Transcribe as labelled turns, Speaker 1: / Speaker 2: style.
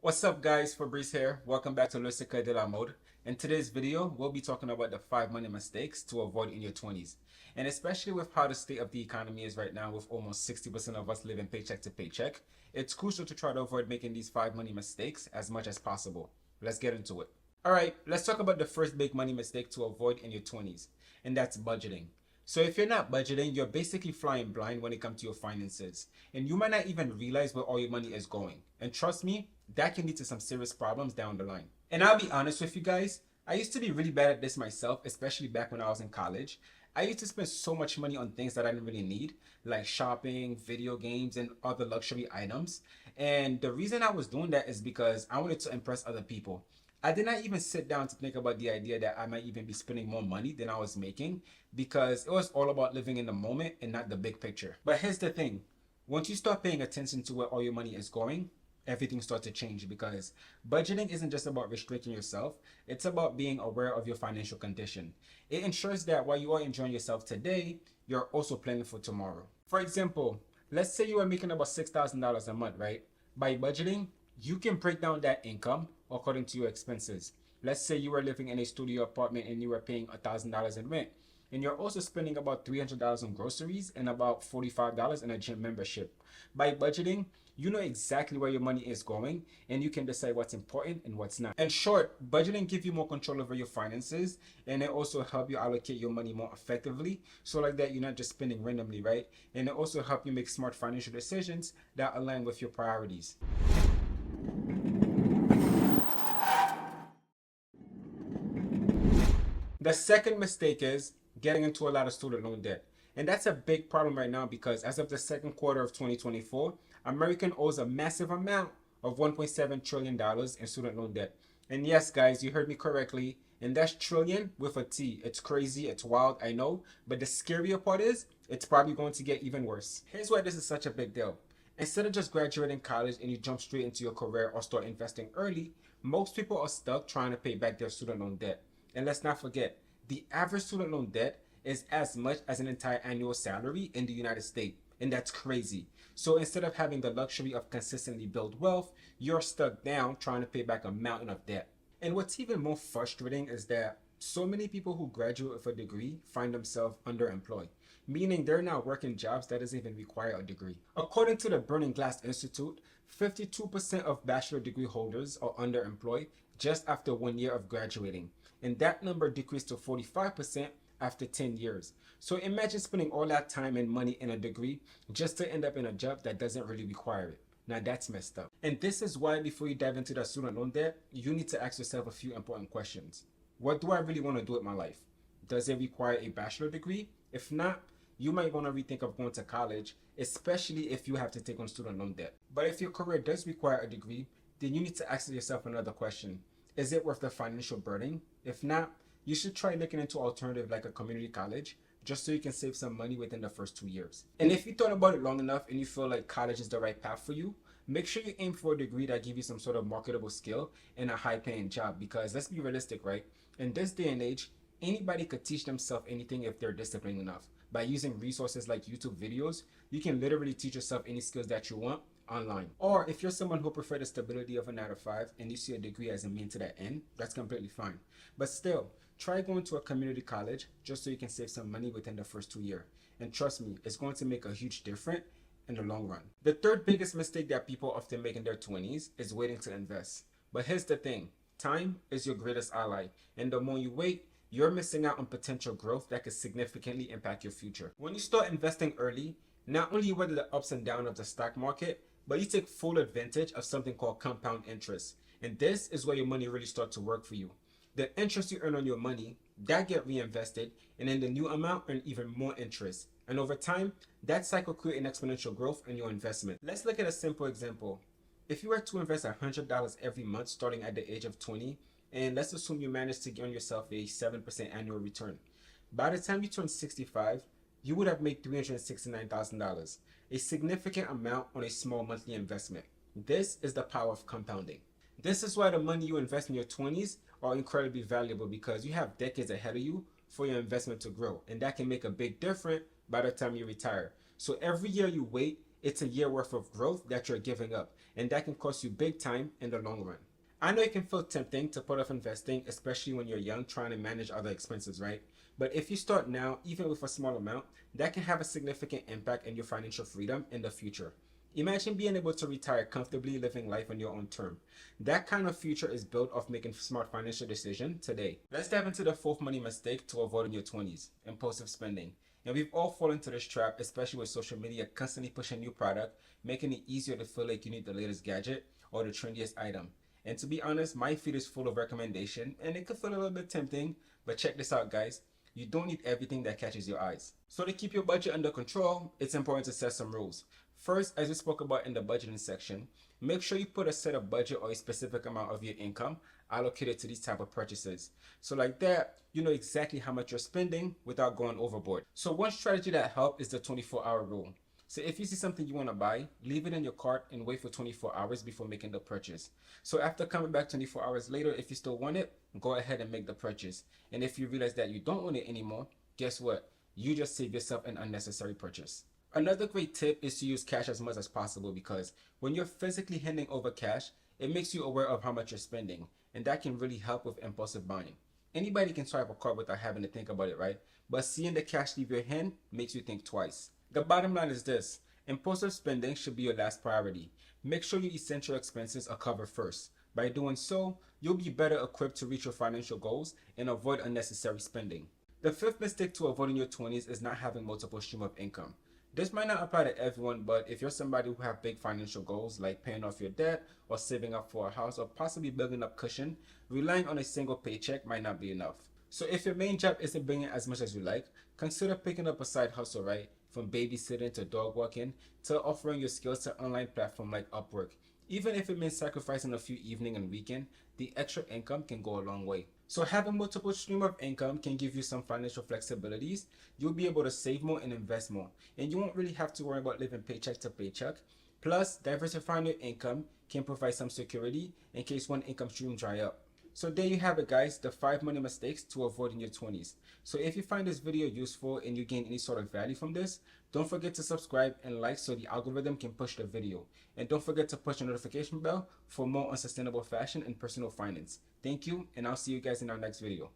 Speaker 1: What's up guys, Fabrice here. Welcome back to Le Secret de la Mode. In today's video, we'll be talking about the 5 money mistakes to avoid in your 20s. And especially with how the state of the economy is right now, with almost 60% of us living paycheck to paycheck, it's crucial to try to avoid making these 5 money mistakes as much as possible. Let's get into it. Alright, let's talk about the first big money mistake to avoid in your 20s, and that's budgeting. So if you're not budgeting, you're basically flying blind when it comes to your finances. And you might not even realize where all your money is going. And trust me, that can lead to some serious problems down the line. And I'll be honest with you guys, I used to be really bad at this myself, especially back when I was in college. I used to spend so much money on things that I didn't really need, like shopping, video games, and other luxury items. And the reason I was doing that is because I wanted to impress other people. I did not even sit down to think about the idea that I might even be spending more money than I was making, because it was all about living in the moment and not the big picture. But here's the thing, once you start paying attention to where all your money is going, everything starts to change, because budgeting isn't just about restricting yourself, it's about being aware of your financial condition. It ensures that while you are enjoying yourself today, you're also planning for tomorrow. For example, let's say you are making about $6,000 a month, right? By budgeting, you can break down that income according to your expenses. Let's say you were living in a studio apartment and you were paying $1,000 in rent, and you're also spending about $300 on groceries and about $45 in a gym membership. By budgeting, you know exactly where your money is going, and you can decide what's important and what's not. In short, budgeting gives you more control over your finances, and it also helps you allocate your money more effectively, so like that you're not just spending randomly, right? And it also helps you make smart financial decisions that align with your priorities. The second mistake is getting into a lot of student loan debt. And that's a big problem right now, because as of the second quarter of 2024, America owes a massive amount of $1.7 trillion in student loan debt. And yes, guys, you heard me correctly. And that's trillion with a T. It's crazy, it's wild, I know. But the scarier part is, it's probably going to get even worse. Here's why this is such a big deal. Instead of just graduating college and you jump straight into your career or start investing early, most people are stuck trying to pay back their student loan debt. And let's not forget, the average student loan debt is as much as an entire annual salary in the United States. And that's crazy. So instead of having the luxury of consistently build wealth, you're stuck down trying to pay back a mountain of debt. And what's even more frustrating is that so many people who graduate with a degree find themselves underemployed, meaning they're now working jobs that doesn't even require a degree. According to the Burning Glass Institute, 52% of bachelor degree holders are underemployed just after 1 year of graduating. And that number decreased to 45% after 10 years. So imagine spending all that time and money in a degree just to end up in a job that doesn't really require it. Now that's messed up. And this is why before you dive into that student loan debt, you need to ask yourself a few important questions. What do I really want to do with my life? Does it require a bachelor degree? If not, you might want to rethink of going to college, especially if you have to take on student loan debt. But if your career does require a degree, then you need to ask yourself another question. Is it worth the financial burden? If not, you should try looking into alternative like a community college, just so you can save some money within the first 2 years. And if you thought about it long enough and you feel like college is the right path for you, make sure you aim for a degree that gives you some sort of marketable skill and a high paying job, because let's be realistic, right? In this day and age, anybody could teach themselves anything if they're disciplined enough. By using resources like YouTube videos, you can literally teach yourself any skills that you want online. Or if you're someone who prefers the stability of a 9 to 5 and you see a degree as a means to that end, that's completely fine. But still, try going to a community college just so you can save some money within the first 2 years. And trust me, it's going to make a huge difference in the long run. The third biggest mistake that people often make in their 20s is waiting to invest. But here's the thing, time is your greatest ally. And the more you wait, you're missing out on potential growth that could significantly impact your future. When you start investing early, not only weather the ups and downs of the stock market, but you take full advantage of something called compound interest. And this is where your money really starts to work for you. The interest you earn on your money, that get reinvested, and then the new amount earn even more interest. And over time, that cycle creates an exponential growth in your investment. Let's look at a simple example. If you were to invest $100 every month starting at the age of 20, and let's assume you managed to earn yourself a 7% annual return. By the time you turn 65, you would have made $369,000, a significant amount on a small monthly investment. This is the power of compounding. This is why the money you invest in your 20s are incredibly valuable, because you have decades ahead of you for your investment to grow, and that can make a big difference by the time you retire. So every year you wait, it's a year worth of growth that you're giving up. and that can cost you big time in the long run. I know it can feel tempting to put off investing, especially when you're young trying to manage other expenses, right? But if you start now, even with a small amount, that can have a significant impact in your financial freedom in the future. Imagine being able to retire comfortably, living life on your own term. That kind of future is built off making smart financial decisions today. Let's dive into the fourth money mistake to avoid in your 20s: impulsive spending. And we've all fallen into this trap, especially with social media constantly pushing new product, making it easier to feel like you need the latest gadget or the trendiest item. And to be honest, my feed is full of recommendation and it could feel a little bit tempting, but check this out, guys. You don't need everything that catches your eyes. So to keep your budget under control, it's important to set some rules. First, as we spoke about in the budgeting section, make sure you put a set of budget or a specific amount of your income allocated to these type of purchases. So like that, you know exactly how much you're spending without going overboard. So one strategy that helps is the 24-hour rule. So if you see something you want to buy, leave it in your cart and wait for 24 hours before making the purchase. So after coming back 24 hours later, if you still want it, go ahead and make the purchase. And if you realize that you don't want it anymore, guess what? You just save yourself an unnecessary purchase. Another great tip is to use cash as much as possible, because when you're physically handing over cash, it makes you aware of how much you're spending, and that can really help with impulsive buying. Anybody can swipe a card without having to think about it, right? But seeing the cash leave your hand makes you think twice. The bottom line is this: impulsive spending should be your last priority. Make sure your essential expenses are covered first. By doing so, you'll be better equipped to reach your financial goals and avoid unnecessary spending. The fifth mistake to avoid in your 20s is not having multiple streams of income. This might not apply to everyone, but if you're somebody who have big financial goals like paying off your debt or saving up for a house or possibly building up cushion, relying on a single paycheck might not be enough. So if your main job isn't bringing as much as you like, consider picking up a side hustle, right? From babysitting to dog walking to offering your skills to online platform like Upwork. Even if it means sacrificing a few evening and weekend, the extra income can go a long way. So having multiple stream of income can give you some financial flexibilities. You'll be able to save more and invest more, and you won't really have to worry about living paycheck to paycheck. Plus, diversifying your income can provide some security in case one income stream dry up. So there you have it, guys, the 5 money mistakes to avoid in your 20s. So if you find this video useful and you gain any sort of value from this, don't forget to subscribe and like so the algorithm can push the video. And don't forget to push the notification bell for more on sustainable fashion and personal finance. Thank you, and I'll see you guys in our next video.